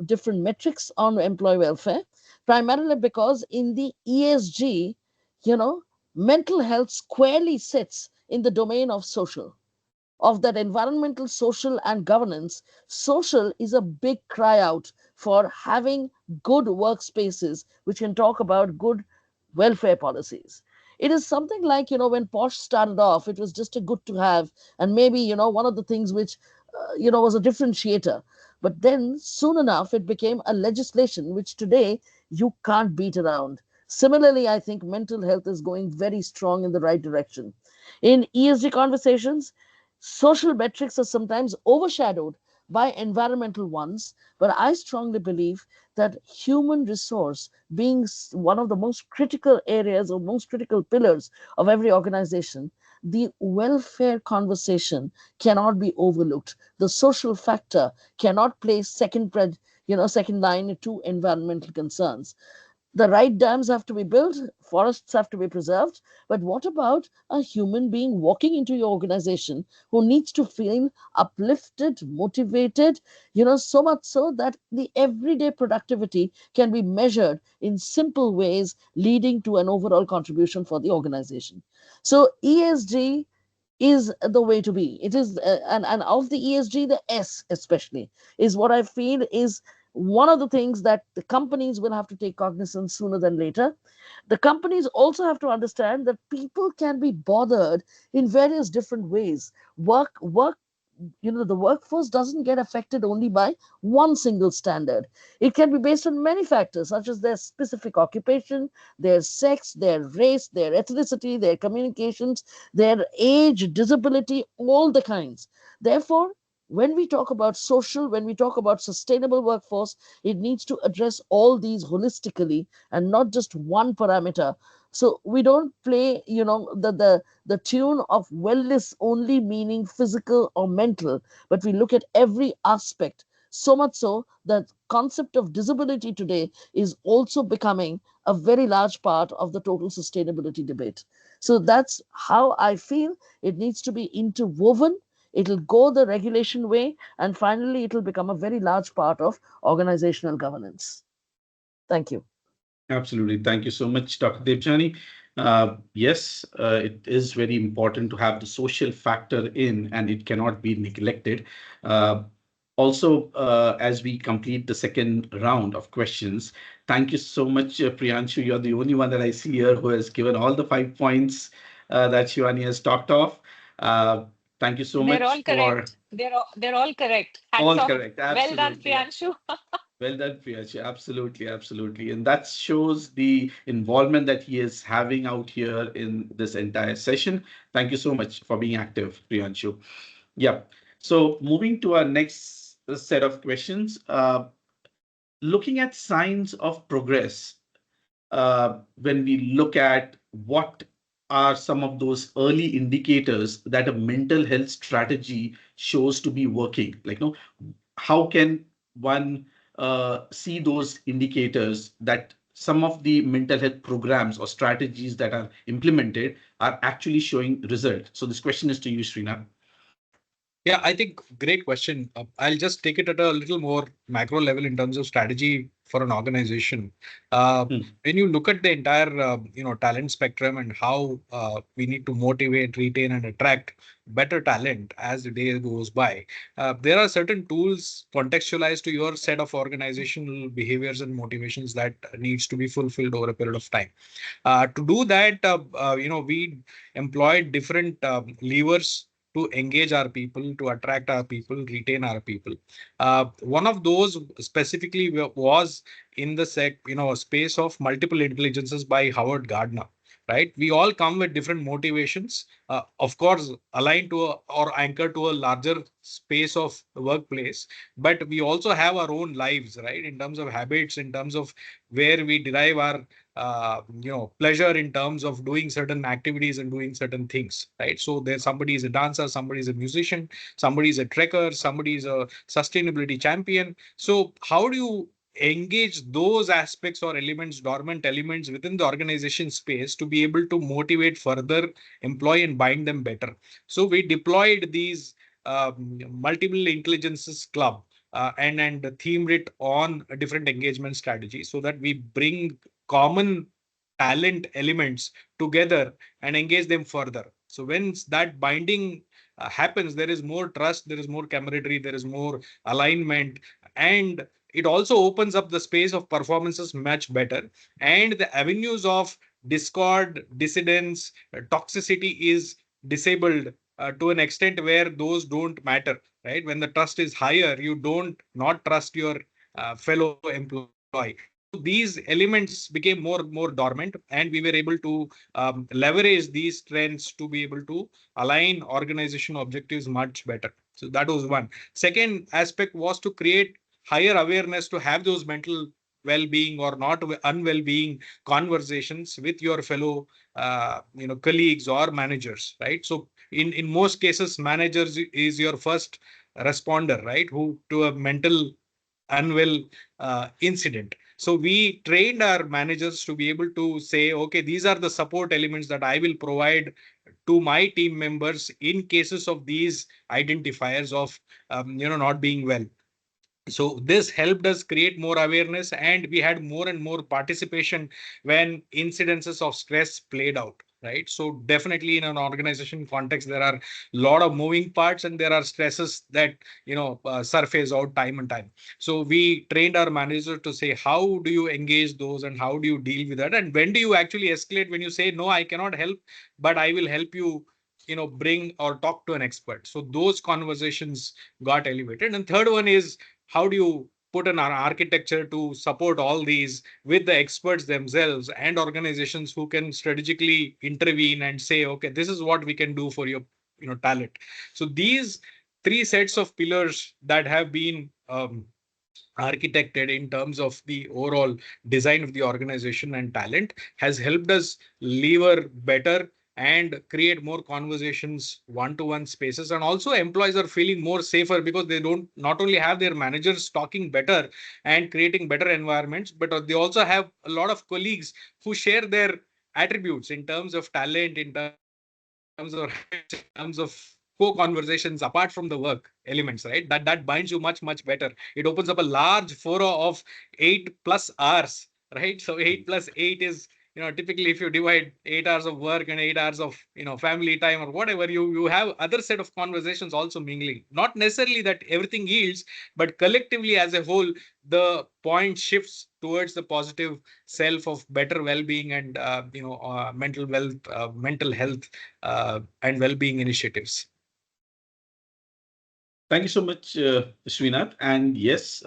different metrics on employee welfare, primarily because in the ESG, you know, mental health squarely sits in the domain of social, of that environmental, social, and governance. Social is a big cry out for having good workspaces which can talk about good welfare policies. It is something like, when Posh started off, it was just a good to have, and maybe, one of the things which, was a differentiator. But then soon enough, it became a legislation which today you can't beat around. Similarly, I think mental health is going very strong in the right direction. In ESG conversations, social metrics are sometimes overshadowed by environmental ones, but I strongly believe that human resource being one of the most critical areas or most critical pillars of every organization, the welfare conversation cannot be overlooked. The social factor cannot play second line to environmental concerns. The right dams have to be built, forests have to be preserved. But what about a human being walking into your organization who needs to feel uplifted, motivated, so much so that the everyday productivity can be measured in simple ways, leading to an overall contribution for the organization? So, ESG is the way to be. It is, and of the ESG, the S especially is what I feel is one of the things that the companies will have to take cognizance sooner than later. The companies also have to understand that people can be bothered in various different ways. Work the workforce doesn't get affected only by one single standard. It can be based on many factors, such as their specific occupation, their sex, their race, their ethnicity, their communications, their age, disability, all the kinds. Therefore, when we talk about social, when we talk about sustainable workforce, it needs to address all these holistically and not just one parameter. So we don't play, the tune of wellness only meaning physical or mental, but we look at every aspect. So much so that concept of disability today is also becoming a very large part of the total sustainability debate. So that's how I feel it needs to be interwoven. It'll go the regulation way, and finally, it'll become a very large part of organizational governance. Thank you. Absolutely. Thank you so much, Dr. Debjani. Yes, it is very important to have the social factor in, and it cannot be neglected. Uh, Also, as we complete the second round of questions, thank you so much, Priyanshu. You're the only one that I see here who has given all the 5 points that Shivani has talked of. Uh, Thank you so They're all much for correct. They're all correct. Hats all off. correct. Well done, Absolutely. Priyanshu. Well done, Priyanshu. Absolutely, absolutely. And that shows the involvement that he is having out here in this entire session. Thank you so much for being active, Priyanshu. Yeah. So moving to our next set of questions, looking at signs of progress, when we look at what are some of those early indicators that a mental health strategy shows to be working, like, how can one see those indicators that some of the mental health programs or strategies that are implemented are actually showing result? So this question is to you, Srinath. Yeah, I think great question. I'll just take it at a little more macro level in terms of strategy for an organization. Hmm. When you look at the entire, talent spectrum and how we need to motivate, retain, and attract better talent as the day goes by, there are certain tools contextualized to your set of organizational behaviors and motivations that needs to be fulfilled over a period of time. To do that, we employed different levers to engage our people, to attract our people, retain our people. One of those specifically was in the space of multiple intelligences by Howard Gardner. Right, we all come with different motivations, of course, aligned to or anchored to a larger space of workplace. But we also have our own lives, right, in terms of habits, in terms of where we derive our pleasure in terms of doing certain activities and doing certain things, right? So there's somebody is a dancer, somebody is a musician, somebody is a trekker, somebody is a sustainability champion. So how do you engage those aspects or elements, dormant elements within the organization space to be able to motivate further employee and bind them better. So we deployed these multiple intelligences club and themed it on a different engagement strategy so that we bring common talent elements together and engage them further. So when that binding happens, there is more trust, there is more camaraderie, there is more alignment, and it also opens up the space of performances much better. And the avenues of discord, dissidence, toxicity is disabled to an extent where those don't matter, right? When the trust is higher, you don't not trust your fellow employee. So these elements became more dormant, and we were able to leverage these trends to be able to align organization objectives much better. So that was one. Second aspect was to create higher awareness to have those mental well-being or not unwell-being conversations with your fellow colleagues or managers, right? So in most cases, managers is your first responder, right, who to a mental unwell incident. So we trained our managers to be able to say, okay, these are the support elements that I will provide to my team members in cases of these identifiers of not being well. So this helped us create more awareness, and we had more and more participation when incidences of stress played out, right? So definitely in an organization context, there are a lot of moving parts and there are stresses that surface out time and time. So we trained our manager to say, how do you engage those and how do you deal with that, and when do you actually escalate, when you say no, I cannot help, but I will help you, bring or talk to an expert. So those conversations got elevated. And third one is, how do you put an architecture to support all these with the experts themselves and organizations who can strategically intervene and say, okay, this is what we can do for your talent. So these three sets of pillars that have been architected in terms of the overall design of the organization and talent has helped us lever better and create more conversations, one-to-one spaces. And also employees are feeling more safer because they don't not only have their managers talking better and creating better environments, but they also have a lot of colleagues who share their attributes in terms of talent, in terms of in terms of co-conversations apart from the work elements, right? That binds you much better. It opens up a large furrow of 8+ hours, right? So 8+8 is, typically if you divide 8 hours of work and 8 hours of family time or whatever, you have other set of conversations also mingling. Not necessarily that everything yields, but collectively as a whole, the point shifts towards the positive self of better well-being and mental health and well-being initiatives. Thank you so much, Srinath. And yes,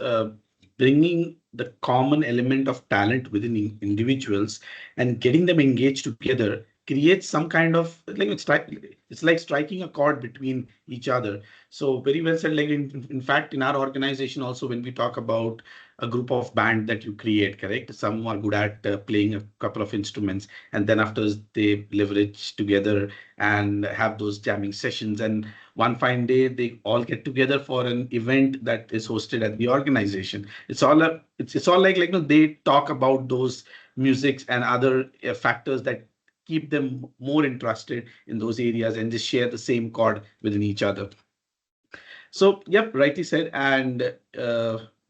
bringing the common element of talent within individuals and getting them engaged together creates some kind of like it's like striking a chord between each other. So very well said. Like in fact, in our organization also, when we talk about a group of band that you create, correct? Some are good at playing a couple of instruments, and then after they leverage together and have those jamming sessions, and one fine day they all get together for an event that is hosted at the organization. It's all like they talk about those musics and other factors that keep them more interested in those areas and just share the same chord within each other. So yep, rightly said, and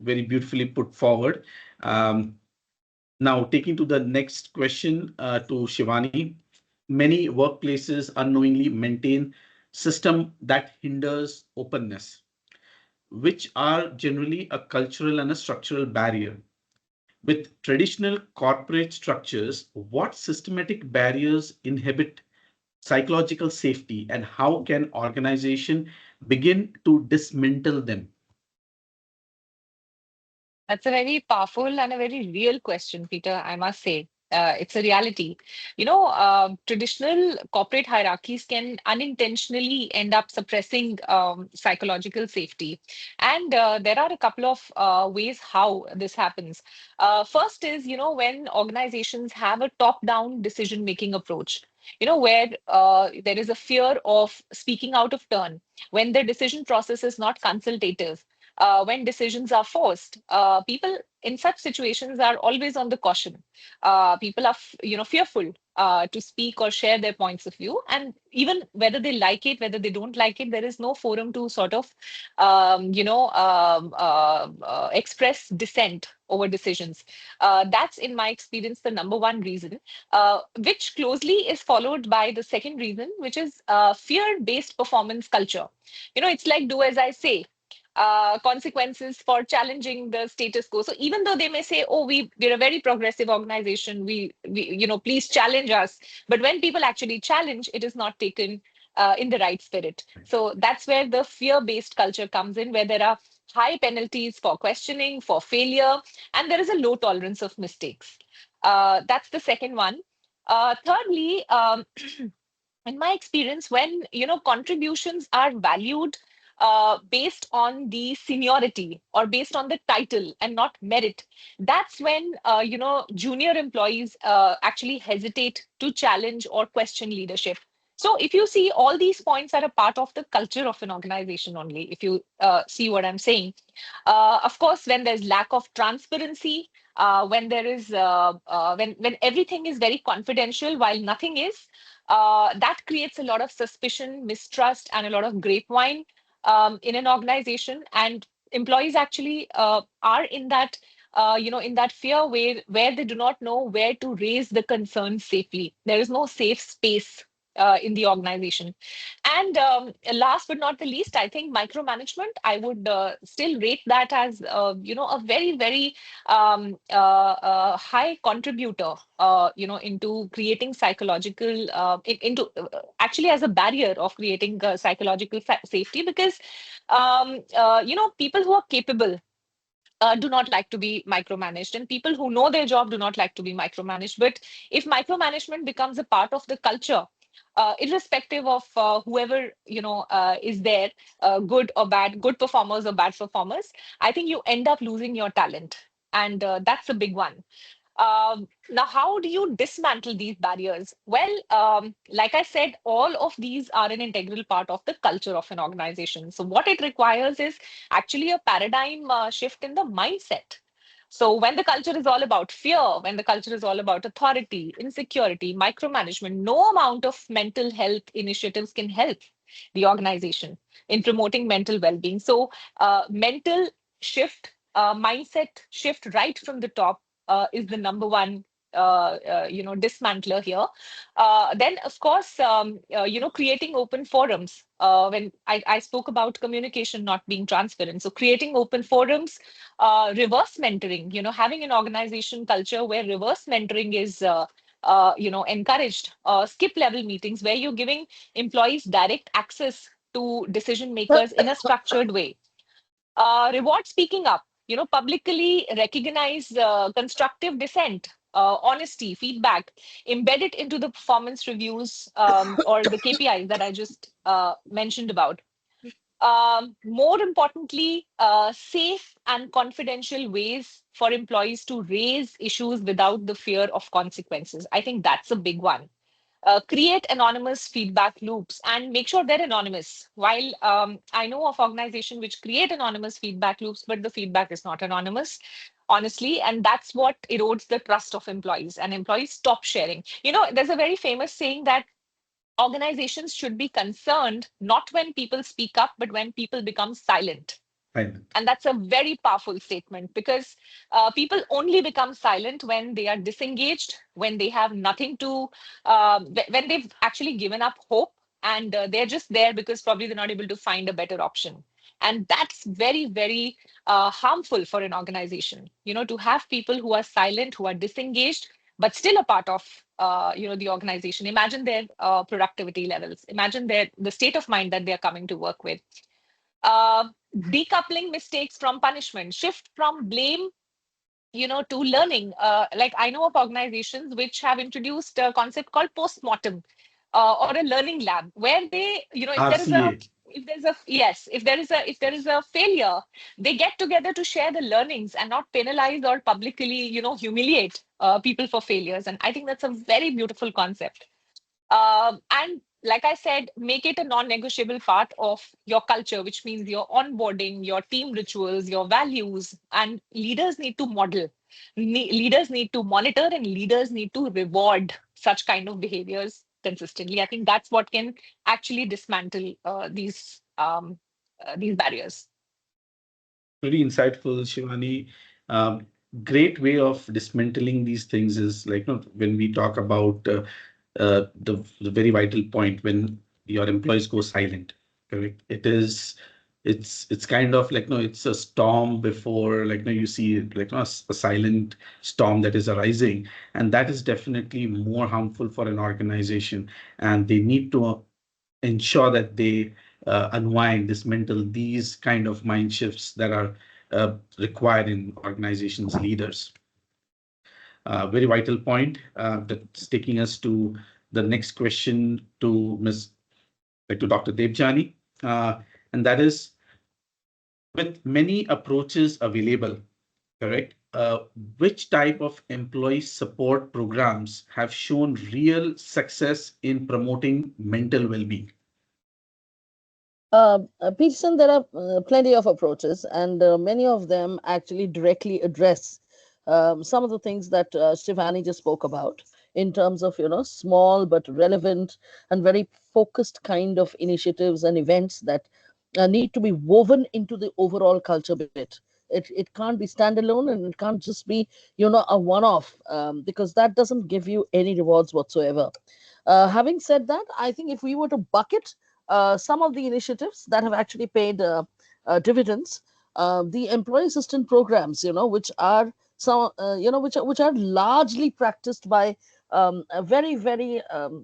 very beautifully put forward. Now taking to the next question to Shivani. Many workplaces unknowingly maintain system that hinders openness, which are generally a cultural and a structural barrier. With traditional corporate structures, what systematic barriers inhibit psychological safety, and how can organization begin to dismantle them? That's a very powerful and a very real question, Peter, I must say. It's a reality. Traditional corporate hierarchies can unintentionally end up suppressing psychological safety. And there are a couple of ways how this happens. First is, when organizations have a top-down decision-making approach, where there is a fear of speaking out of turn, when the decision process is not consultative, when decisions are forced. People in such situations are always on the caution. People are, fearful to speak or share their points of view, and even whether they like it, whether they don't like it, there is no forum to sort of, express dissent over decisions. That's, in my experience, the number one reason, which closely is followed by the second reason, which is fear-based performance culture. It's like do as I say. Consequences for challenging the status quo. So even though they may say, "Oh, we're a very progressive organization. Please challenge us," but when people actually challenge, it is not taken in the right spirit. So that's where the fear-based culture comes in, where there are high penalties for questioning, for failure, and there is a low tolerance of mistakes. That's the second one. Thirdly, in my experience, when contributions are valued based on the seniority or based on the title and not merit, that's when junior employees actually hesitate to challenge or question leadership. So if you see, all these points are a part of the culture of an organization only, if you see what I'm saying. Of course, when there's lack of transparency, when there is when everything is very confidential while nothing is, that creates a lot of suspicion, mistrust, and a lot of grapevine in an organization. And employees actually are in that, in that fear where they do not know where to raise the concerns safely. There is no safe space in the organization. And last but not the least, I think micromanagement, I would still rate that as, a very, very high contributor, into creating psychological, into actually as a barrier of creating psychological safety, because, people who are capable do not like to be micromanaged, and people who know their job do not like to be micromanaged. But if micromanagement becomes a part of the culture, irrespective of whoever is there, good or bad, good performers or bad performers, I think you end up losing your talent, and that's a big one. Now, how do you dismantle these barriers? Well, like I said, all of these are an integral part of the culture of an organization. So, what it requires is actually a paradigm shift in the mindset. So, when the culture is all about fear, when the culture is all about authority, insecurity, micromanagement, no amount of mental health initiatives can help the organization in promoting mental well being. So, mental shift, mindset shift right from the top is the number one dismantler here. Then of course, creating open forums. When I spoke about communication not being transparent, so creating open forums, reverse mentoring, having an organization culture where reverse mentoring is encouraged, skip level meetings where you're giving employees direct access to decision makers in a structured way. Reward speaking up, publicly recognize constructive dissent, honesty, feedback, embed it into the performance reviews, or the KPIs that I just mentioned about. More importantly, safe and confidential ways for employees to raise issues without the fear of consequences. I think that's a big one. Create anonymous feedback loops and make sure they're anonymous. While I know of organizations which create anonymous feedback loops, but the feedback is not anonymous, honestly, and that's what erodes the trust of employees, and employees stop sharing. There's a very famous saying that organizations should be concerned not when people speak up, but when people become silent. Silent. And that's a very powerful statement, because people only become silent when they are disengaged, when they have nothing to, when they've actually given up hope, and they're just there because probably they're not able to find a better option. And that's very, very harmful for an organization, to have people who are silent, who are disengaged, but still a part of the organization. Imagine their productivity levels. Imagine the state of mind that they're coming to work with. Decoupling mistakes from punishment, shift from blame to learning. Like I know of organizations which have introduced a concept called postmortem, or a learning lab, where they, if there is a, RCA. if there's a yes if there is a failure, they get together to share the learnings and not penalize or publicly humiliate people for failures. And I think that's a very beautiful concept. And like I said, make it a non-negotiable part of your culture, which means your onboarding, your team rituals, your values, and leaders need to model. Leaders need to monitor, and leaders need to reward such kind of behaviors consistently. I think that's what can actually dismantle these barriers. Pretty insightful, Shivani. Um, Great way of dismantling these things is like, when we talk about the very vital point when your employees go silent, correct? It's kind of like, no, it's a storm before, like, no, you see like, no, a silent storm that is arising, and that is definitely more harmful for an organization, and they need to ensure that they unwind, dismantle these kind of mind shifts that are required in organizations' leaders. Very vital point that's taking us to the next question to like to Dr. Debjani, and that is, with many approaches available, correct? Which type of employee support programs have shown real success in promoting mental well-being? Peterson, there are plenty of approaches, and many of them actually directly address some of the things that Shivani just spoke about in terms of, small but relevant and very focused kind of initiatives and events that need to be woven into the overall culture bit. It can't be standalone, and it can't just be, a one-off, because that doesn't give you any rewards whatsoever. Having said that, I think if we were to bucket some of the initiatives that have actually paid dividends, the employee assistance programs, which are some, which are largely practiced by a very, very,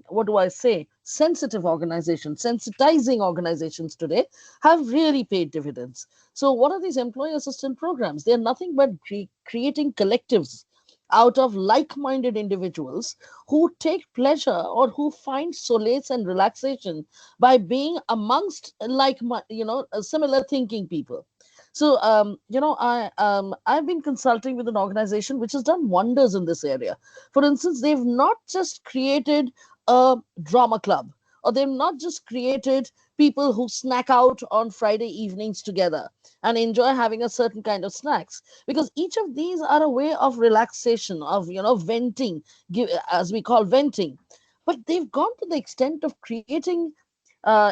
what do I say, sensitive organizations, sensitizing organizations today, have really paid dividends. So, what are these employee assistance programs? They're nothing but creating collectives out of like-minded individuals who take pleasure or who find solace and relaxation by being amongst similar thinking people. So I've been consulting with an organization which has done wonders in this area. For instance, they've not just created a drama club, or they've not just created people who snack out on Friday evenings together and enjoy having a certain kind of snacks, because each of these are a way of relaxation, of venting, as we call venting. But they've gone to the extent of creating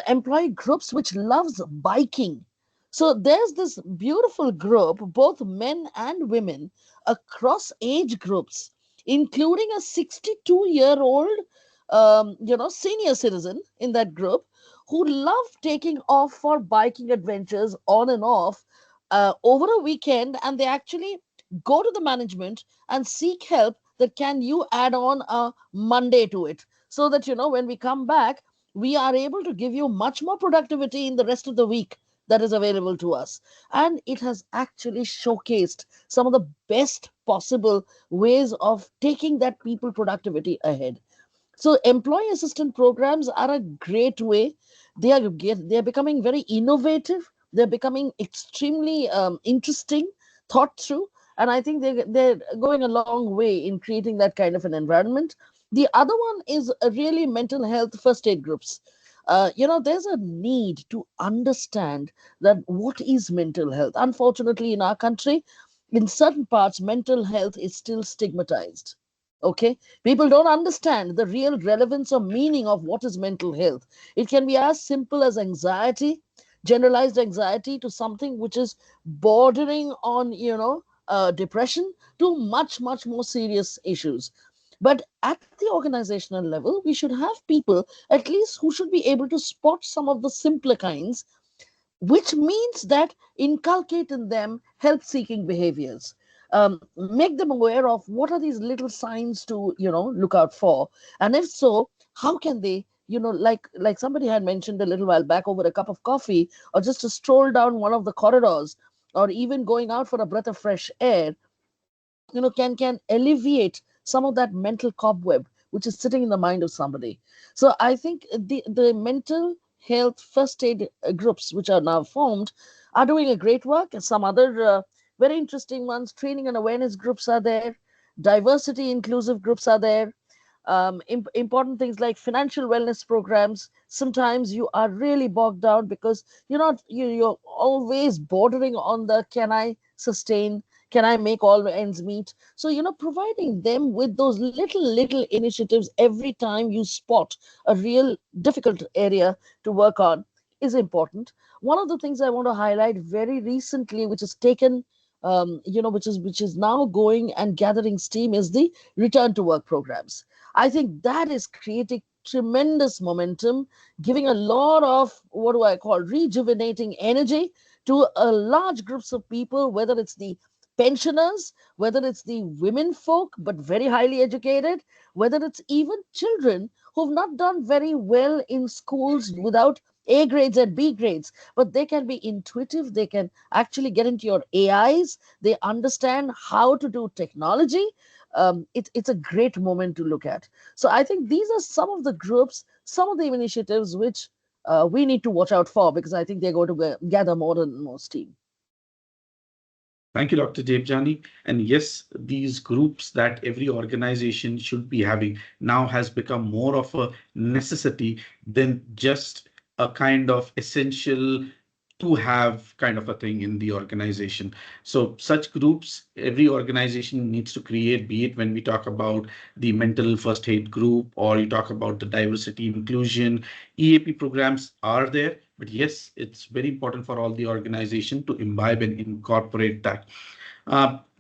employee groups which loves biking. So there's this beautiful group, both men and women, across age groups, including a 62-year-old, senior citizen in that group, who love taking off for biking adventures on and off over a weekend, and they actually go to the management and seek help that can you add on a Monday to it, so that when we come back, we are able to give you much more productivity in the rest of the week that is available to us. And it has actually showcased some of the best possible ways of taking that people productivity ahead. So employee assistance programs are a great way. They are becoming very innovative. They're becoming extremely interesting, thought through, and I think they're going a long way in creating that kind of an environment. The other one is really mental health first aid groups. There's a need to understand that what is mental health. Unfortunately, in our country, in certain parts, mental health is still stigmatized. Okay, people don't understand the real relevance or meaning of what is mental health. It can be as simple as anxiety, generalized anxiety, to something which is bordering on, depression, to much, much more serious issues. But at the organizational level, we should have people at least who should be able to spot some of the simpler kinds, which means that inculcate in them health seeking behaviors. Make them aware of what are these little signs to look out for, and if so, how can they, like somebody had mentioned a little while back, over a cup of coffee or just a stroll down one of the corridors, or even going out for a breath of fresh air, can alleviate some of that mental cobweb which is sitting in the mind of somebody. So I think the mental health first aid groups which are now formed are doing a great work. And some other very interesting ones, training and awareness groups are there, diversity inclusive groups are there. Important things like financial wellness programs. Sometimes you are really bogged down because you're always bordering on the can I sustain, can I make all ends meet. So providing them with those little initiatives every time you spot a real difficult area to work on is important. One of the things I want to highlight very recently, which has taken which is now going and gathering steam, is the return to work programs. I think that is creating tremendous momentum, giving a lot of what do I call rejuvenating energy to a large groups of people, whether it's the pensioners, whether it's the women folk but very highly educated, whether it's even children who've not done very well in schools without A grades and B grades, but they can be intuitive. They can actually get into your AIs. They understand how to do technology. It's a great moment to look at. So I think these are some of the groups, some of the initiatives which we need to watch out for, because I think they're going to gather more and more steam. Thank you, Dr. Devjani. And yes, these groups that every organization should be having now has become more of a necessity than just a kind of essential to have kind of a thing in the organization. So such groups, every organization needs to create, be it when we talk about the mental first aid group or you talk about the diversity inclusion, EAP programs are there. But yes, it's very important for all the organization to imbibe and incorporate that.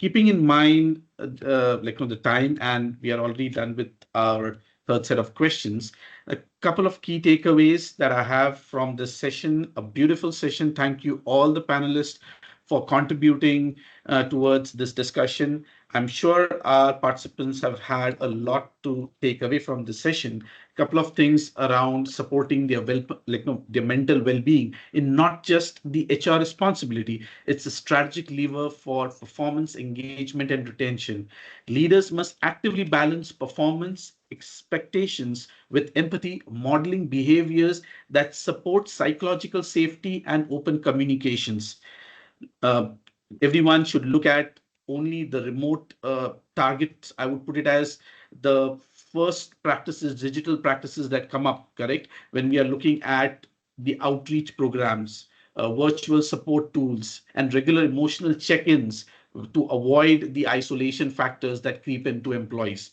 Keeping in mind the time, and we are already done with our third set of questions. A couple of key takeaways that I have from this session, a beautiful session. Thank you all the panelists for contributing towards this discussion. I'm sure our participants have had a lot to take away from this session. A couple of things around supporting their their mental well-being in not just the HR responsibility. It's a strategic lever for performance, engagement, and retention. Leaders must actively balance performance expectations with empathy, modeling behaviors that support psychological safety and open communications. uh, Everyone should look at only the remote targets. I would put it as the first practices, digital practices that come up, correct? When we are looking at the outreach programs, virtual support tools, and regular emotional check-ins to avoid the isolation factors that creep into employees.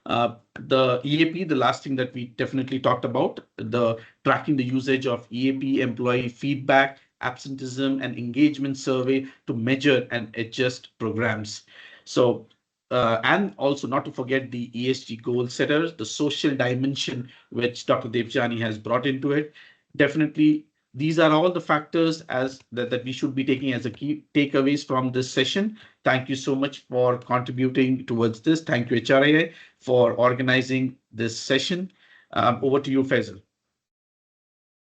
The EAP, the last thing that we definitely talked about, the tracking the usage of EAP, employee feedback, absenteeism, and engagement survey to measure and adjust programs. So, and also not to forget the ESG goal setters, the social dimension, which Dr. Devjani has brought into it. Definitely, these are all the factors that we should be taking as a key takeaways from this session. Thank you so much for contributing towards this. Thank you, HRII, for organizing this session. Over to you, Faisal.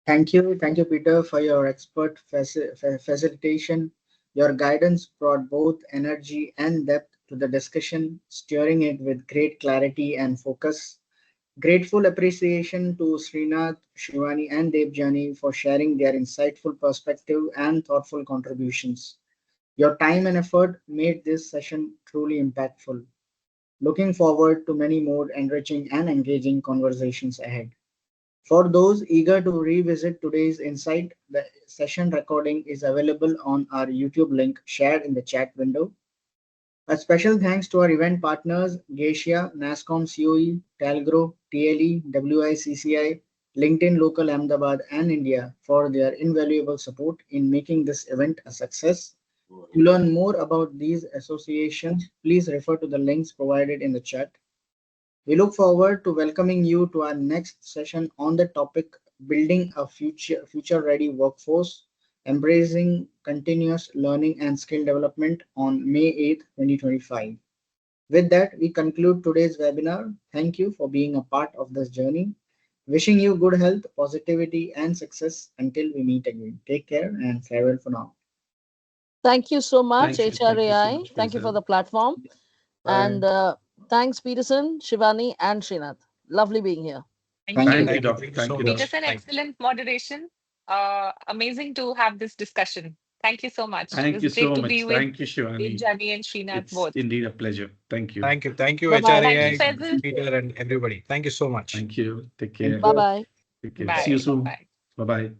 Thank you, Peter, for your expert facilitation. Your guidance brought both energy and depth to the discussion, steering it with great clarity and focus. Grateful appreciation to Srinath, Shivani, and Devjani for sharing their insightful perspective and thoughtful contributions. Your time and effort made this session truly impactful. Looking forward to many more enriching and engaging conversations ahead. For those eager to revisit today's insight, the session recording is available on our YouTube link shared in the chat window. A special thanks to our event partners, Geisha, NASCOM COE, Talgro, TLE, WICCI, LinkedIn Local Ahmedabad, and India for their invaluable support in making this event a success. To learn more about these associations, please refer to the links provided in the chat. We look forward to welcoming you to our next session on the topic building a future ready workforce, embracing continuous learning and skill development on May 8th, 2025. With that, we conclude today's webinar. Thank you for being a part of this journey. Wishing you good health, positivity, and success until we meet again. Take care and farewell for now. Thank you so much, Thank you so HRAI. much, Thank you for Faisal. the platform. And thanks, Peterson, Shivani, and Srinath. Lovely being here. Thank Thank you. Thank you, Thank you. Doctor. Thank you so Thank you, much. Doctor. Peterson, Thank you. excellent moderation. Amazing to have this discussion. Thank you so much. Thank It you was great so to much. be with Thank you, Shivani. Jani and Srinath It's both. indeed a pleasure. Thank you. Thank you. Thank you, Bye-bye. Thank you, HRAI, Faisal. Peter, and everybody. Thank you so much. Thank you. Take Thank care. you. Bye-bye. Take care. See you Bye. soon. Bye. Bye bye.